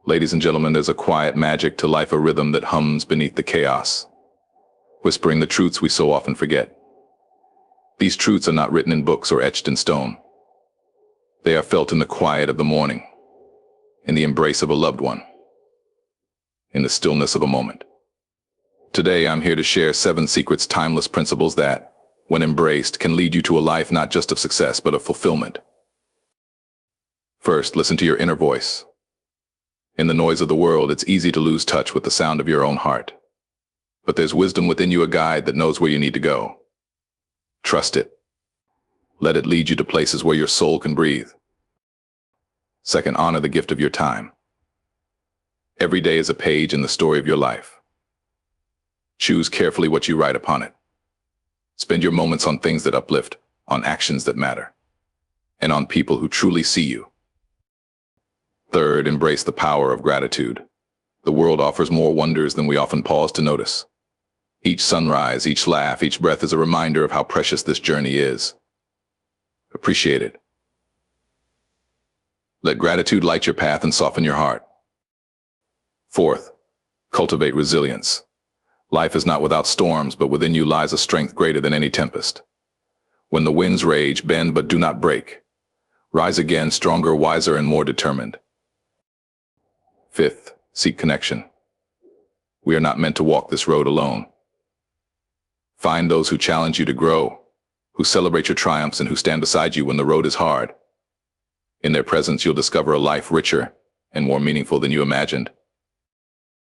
Ladies and gentlemen, there's a quiet magic to life, a rhythm that hums beneath the chaos, whispering the truths we so often forget. These truths are not written in books or etched in stone. They are felt in the quiet of the morning, in the embrace of a loved one, in the stillness of a moment. Today, I'm here to share 7 secrets, timeless principles that, when embraced, can lead you to a life not just of success, but of fulfillment. First, listen to your inner voice. In the noise of the world, it's easy to lose touch with the sound of your own heart. But there's wisdom within you, a guide that knows where you need to go. Trust it. Let it lead you to places where your soul can breathe. Second, honor the gift of your time. Every day is a page in the story of your life. Choose carefully what you write upon it. Spend your moments on things that uplift, on actions that matter, and on people who truly see you. Third, embrace the power of gratitude. The world offers more wonders than we often pause to notice. Each sunrise, each laugh, each breath is a reminder of how precious this journey is. Appreciate it. Let gratitude light your path and soften your heart. Fourth, cultivate resilience. Life is not without storms, but within you lies a strength greater than any tempest. When the winds rage, bend but do not break. Rise again, stronger, wiser, and more determined. Fifth, seek connection. We are not meant to walk this road alone. Find those who challenge you to grow, who celebrate your triumphs, and who stand beside you when the road is hard. In their presence, you'll discover a life richer and more meaningful than you imagined.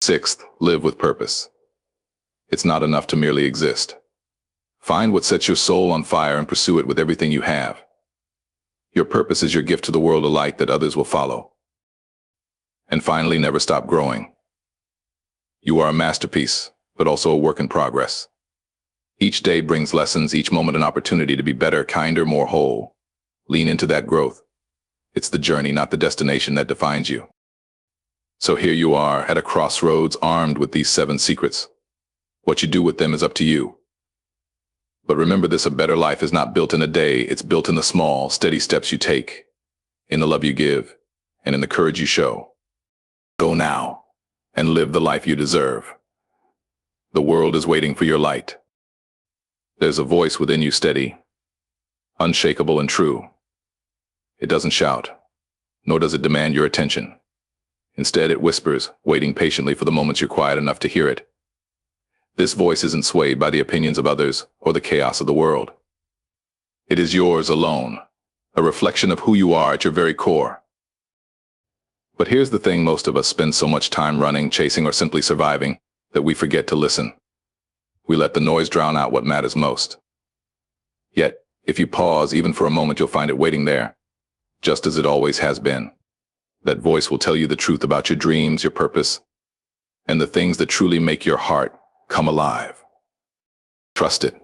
Sixth, live with purpose. It's not enough to merely exist. Find what sets your soul on fire and pursue it with everything you have. Your purpose is your gift to the world, a light that others will follow. And finally, never stop growing. You are a masterpiece, but also a work in progress. Each day brings lessons, each moment an opportunity to be better, kinder, more whole. Lean into that growth. It's the journey, not the destination, that defines you. So here you are, at a crossroads, armed with these 7 secrets. What you do with them is up to you. But remember this, a better life is not built in a day, it's built in the small, steady steps you take, in the love you give, and in the courage you show. Go now, and live the life you deserve. The world is waiting for your light. There's a voice within you, steady, unshakable and true. It doesn't shout, nor does it demand your attention. Instead, it whispers, waiting patiently for the moments you're quiet enough to hear it. This voice isn't swayed by the opinions of others or the chaos of the world. It is yours alone, a reflection of who you are at your very core. But here's the thing, most of us spend so much time running, chasing, or simply surviving that we forget to listen. We let the noise drown out what matters most. Yet, if you pause even for a moment, you'll find it waiting there, just as it always has been. That voice will tell you the truth about your dreams, your purpose, and the things that truly make your heart come alive. Trust it.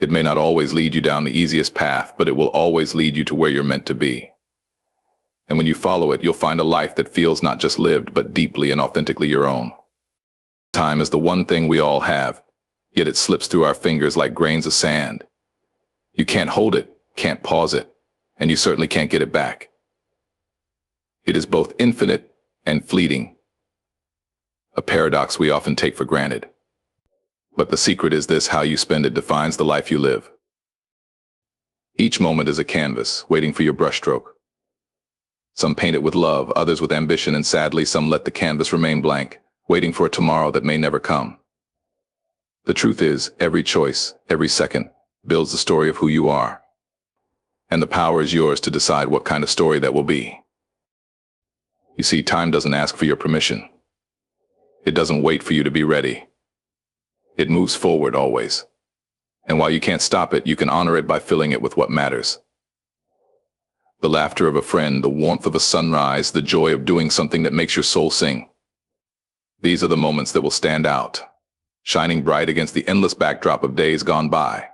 It may not always lead you down the easiest path, but it will always lead you to where you're meant to be. And when you follow it, you'll find a life that feels not just lived, but deeply and authentically your own. Time is the one thing we all have, yet it slips through our fingers like grains of sand. You can't hold it, can't pause it, and you certainly can't get it back. It is both infinite and fleeting, a paradox we often take for granted. But the secret is this: how you spend it defines the life you live. Each moment is a canvas, waiting for your brushstroke. Some paint it with love, others with ambition, and sadly, some let the canvas remain blank, waiting for a tomorrow that may never come. The truth is, every choice, every second, builds the story of who you are. And the power is yours to decide what kind of story that will be. You see, time doesn't ask for your permission. It doesn't wait for you to be ready. It moves forward always. And while you can't stop it, you can honor it by filling it with what matters. The laughter of a friend, the warmth of a sunrise, the joy of doing something that makes your soul sing. These are the moments that will stand out, shining bright against the endless backdrop of days gone by.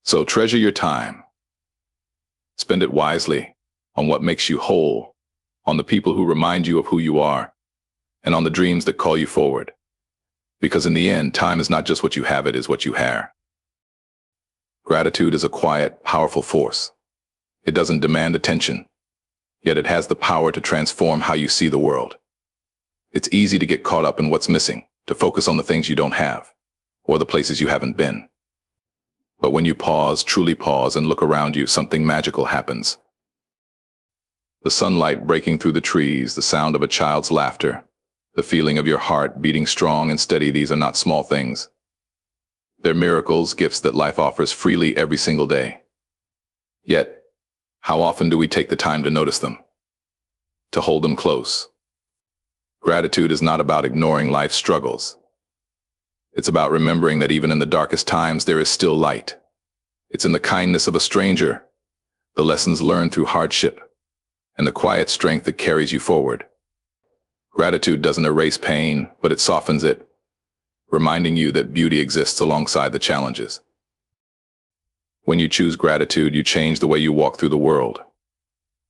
So treasure your time. Spend it wisely on what makes you whole, on the people who remind you of who you are, and on the dreams that call you forward. Because in the end, time is not just what you have, it is what you have. Gratitude is a quiet, powerful force. It doesn't demand attention, yet it has the power to transform how you see the world. It's easy to get caught up in what's missing, to focus on the things you don't have, or the places you haven't been. But when you pause, truly pause, and look around you, something magical happens. The sunlight breaking through the trees, the sound of a child's laughter, the feeling of your heart beating strong and steady, these are not small things. They're miracles, gifts that life offers freely every single day. Yet, how often do we take the time to notice them? To hold them close? Gratitude is not about ignoring life's struggles. It's about remembering that even in the darkest times there is still light. It's in the kindness of a stranger, the lessons learned through hardship, and the quiet strength that carries you forward. Gratitude doesn't erase pain, but it softens it, reminding you that beauty exists alongside the challenges. When you choose gratitude, you change the way you walk through the world.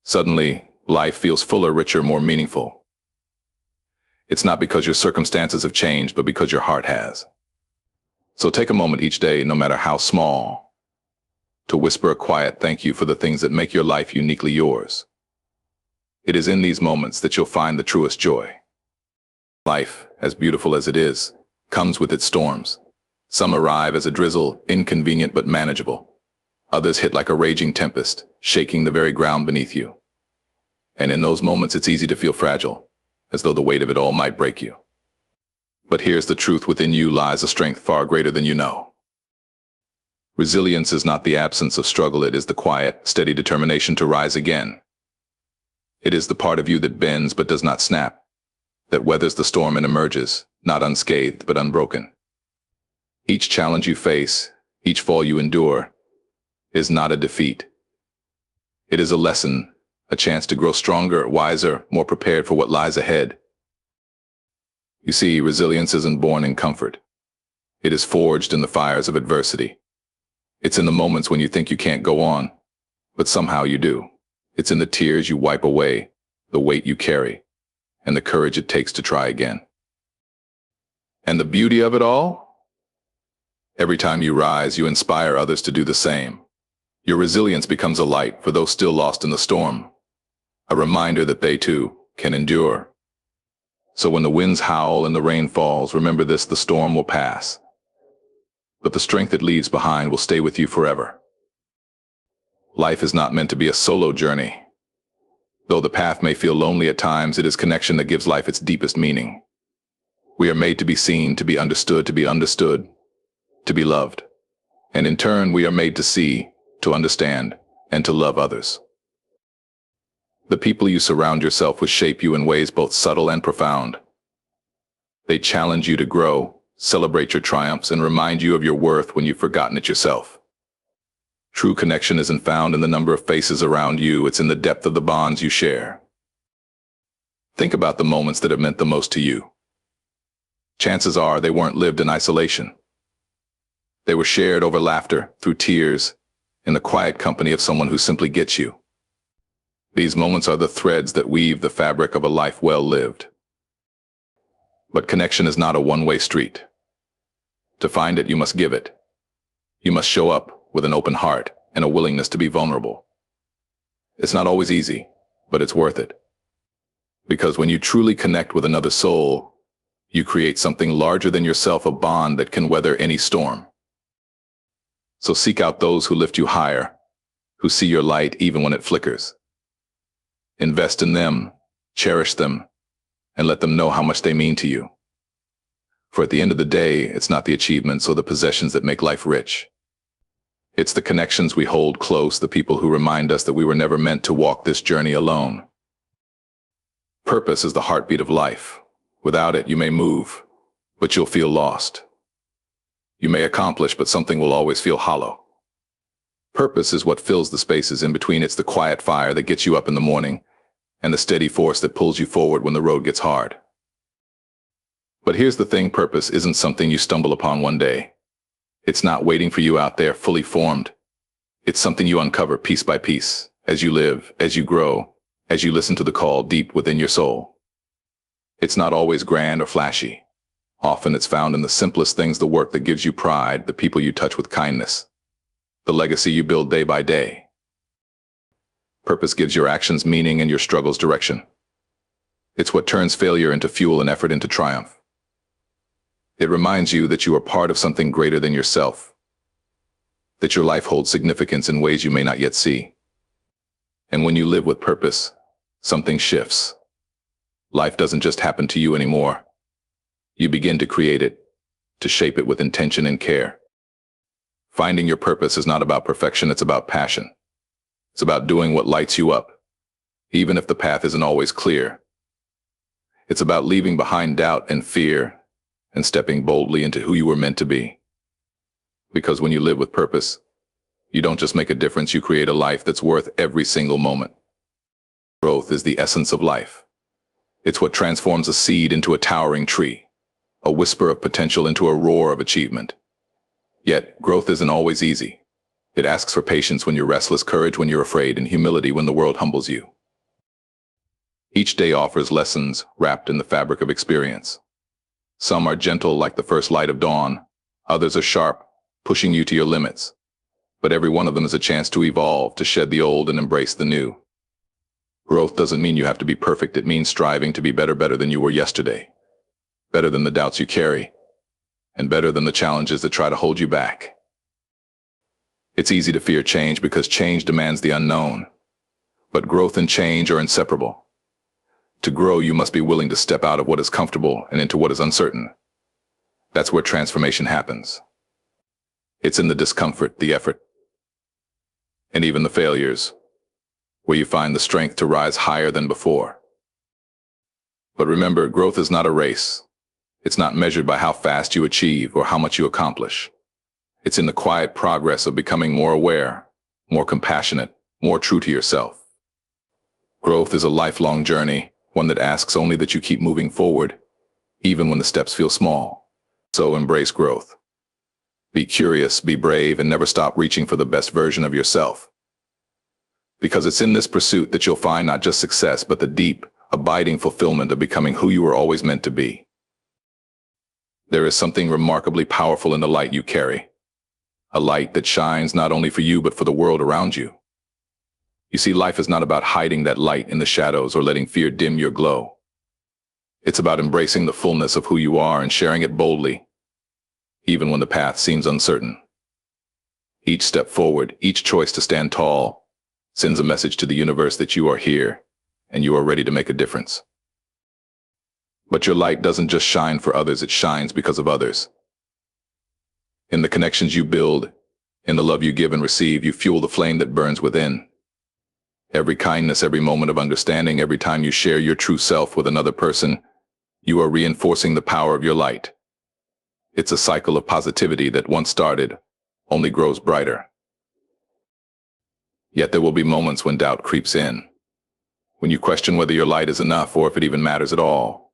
Suddenly, life feels fuller, richer, more meaningful. It's not because your circumstances have changed, but because your heart has. So take a moment each day, no matter how small, to whisper a quiet thank you for the things that make your life uniquely yours. It is in these moments that you'll find the truest joy. Life, as beautiful as it is, comes with its storms. Some arrive as a drizzle, inconvenient but manageable. Others hit like a raging tempest, shaking the very ground beneath you. And in those moments, it's easy to feel fragile, as though the weight of it all might break you. But here's the truth: within you lies a strength far greater than you know. Resilience is not the absence of struggle, it is the quiet, steady determination to rise again. It is the part of you that bends but does not snap, that weathers the storm and emerges, not unscathed but unbroken. Each challenge you face, each fall you endure, is not a defeat. It is a lesson, a chance to grow stronger, wiser, more prepared for what lies ahead. You see, resilience isn't born in comfort. It is forged in the fires of adversity. It's in the moments when you think you can't go on, but somehow you do. It's in the tears you wipe away, the weight you carry, and the courage it takes to try again. And the beauty of it all? Every time you rise, you inspire others to do the same. Your resilience becomes a light for those still lost in the storm, a reminder that they too can endure. So when the winds howl and the rain falls, remember this: the storm will pass, but the strength it leaves behind will stay with you forever. Life is not meant to be a solo journey. Though the path may feel lonely at times, it is connection that gives life its deepest meaning. We are made to be seen, to be understood, to be loved. And in turn, we are made to see, to understand, and to love others. The people you surround yourself with shape you in ways both subtle and profound. They challenge you to grow, celebrate your triumphs, and remind you of your worth when you've forgotten it yourself. True connection isn't found in the number of faces around you, it's in the depth of the bonds you share. Think about the moments that have meant the most to you. Chances are they weren't lived in isolation. They were shared over laughter, through tears, in the quiet company of someone who simply gets you. These moments are the threads that weave the fabric of a life well lived. But connection is not a one-way street. To find it, you must give it. You must show up with an open heart and a willingness to be vulnerable. It's not always easy, but it's worth it. Because when you truly connect with another soul, you create something larger than yourself, a bond that can weather any storm. So seek out those who lift you higher, who see your light even when it flickers. Invest in them, cherish them, and let them know how much they mean to you. For at the end of the day, it's not the achievements or the possessions that make life rich. It's the connections we hold close, the people who remind us that we were never meant to walk this journey alone. Purpose is the heartbeat of life. Without it, you may move, but you'll feel lost. You may accomplish, but something will always feel hollow. Purpose is what fills the spaces in between. It's the quiet fire that gets you up in the morning, and the steady force that pulls you forward when the road gets hard. But here's the thing: purpose isn't something you stumble upon one day. It's not waiting for you out there fully formed. It's something you uncover piece by piece, as you live, as you grow, as you listen to the call deep within your soul. It's not always grand or flashy. Often it's found in the simplest things: the work that gives you pride, the people you touch with kindness, the legacy you build day by day. Purpose gives your actions meaning and your struggles direction. It's what turns failure into fuel and effort into triumph. It reminds you that you are part of something greater than yourself, that your life holds significance in ways you may not yet see. And when you live with purpose, something shifts. Life doesn't just happen to you anymore. You begin to create it, to shape it with intention and care. Finding your purpose is not about perfection, it's about passion. It's about doing what lights you up, even if the path isn't always clear. It's about leaving behind doubt and fear and stepping boldly into who you were meant to be. Because when you live with purpose, you don't just make a difference, you create a life that's worth every single moment. Growth is the essence of life. It's what transforms a seed into a towering tree, a whisper of potential into a roar of achievement. Yet, growth isn't always easy. It asks for patience when you're restless, courage when you're afraid, and humility when the world humbles you. Each day offers lessons wrapped in the fabric of experience. Some are gentle like the first light of dawn. Others are sharp, pushing you to your limits. But every one of them is a chance to evolve, to shed the old and embrace the new. Growth doesn't mean you have to be perfect. It means striving to be better than you were yesterday. Better than the doubts you carry, and better than the challenges that try to hold you back. It's easy to fear change because change demands the unknown. But growth and change are inseparable. To grow, you must be willing to step out of what is comfortable and into what is uncertain. That's where transformation happens. It's in the discomfort, the effort, and even the failures, where you find the strength to rise higher than before. But remember, growth is not a race. It's not measured by how fast you achieve or how much you accomplish. It's in the quiet progress of becoming more aware, more compassionate, more true to yourself. Growth is a lifelong journey, one that asks only that you keep moving forward, even when the steps feel small. So embrace growth. Be curious, be brave, and never stop reaching for the best version of yourself. Because it's in this pursuit that you'll find not just success, but the deep, abiding fulfillment of becoming who you were always meant to be. There is something remarkably powerful in the light you carry. A light that shines not only for you, but for the world around you. You see, life is not about hiding that light in the shadows or letting fear dim your glow. It's about embracing the fullness of who you are and sharing it boldly, even when the path seems uncertain. Each step forward, each choice to stand tall, sends a message to the universe that you are here and you are ready to make a difference. But your light doesn't just shine for others, it shines because of others. In the connections you build, in the love you give and receive, you fuel the flame that burns within. Every kindness, every moment of understanding, every time you share your true self with another person, you are reinforcing the power of your light. It's a cycle of positivity that once started only grows brighter. Yet there will be moments when doubt creeps in, when you question whether your light is enough or if it even matters at all.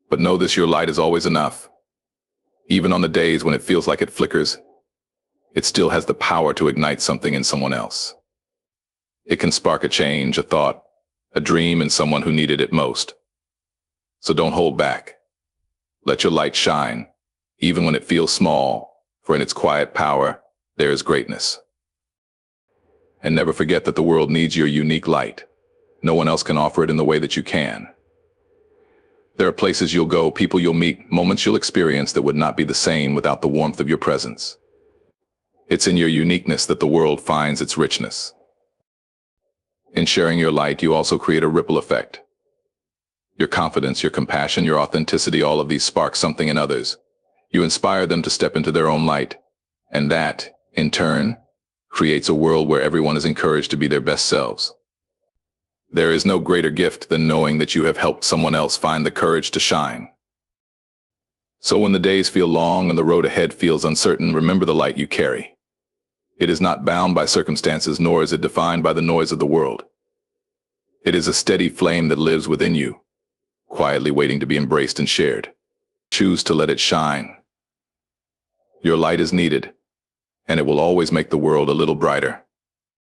But know this, your light is always enough. Even on the days when it feels like it flickers, it still has the power to ignite something in someone else. It can spark a change, a thought, a dream in someone who needed it most. So don't hold back. Let your light shine, even when it feels small, for in its quiet power, there is greatness. And never forget that the world needs your unique light. No one else can offer it in the way that you can. There are places you'll go, people you'll meet, moments you'll experience that would not be the same without the warmth of your presence. It's in your uniqueness that the world finds its richness. In sharing your light, you also create a ripple effect. Your confidence, your compassion, your authenticity, all of these spark something in others. You inspire them to step into their own light. And that, in turn, creates a world where everyone is encouraged to be their best selves. There is no greater gift than knowing that you have helped someone else find the courage to shine. So when the days feel long and the road ahead feels uncertain, remember the light you carry. It is not bound by circumstances, nor is it defined by the noise of the world. It is a steady flame that lives within you, quietly waiting to be embraced and shared. Choose to let it shine. Your light is needed, and it will always make the world a little brighter.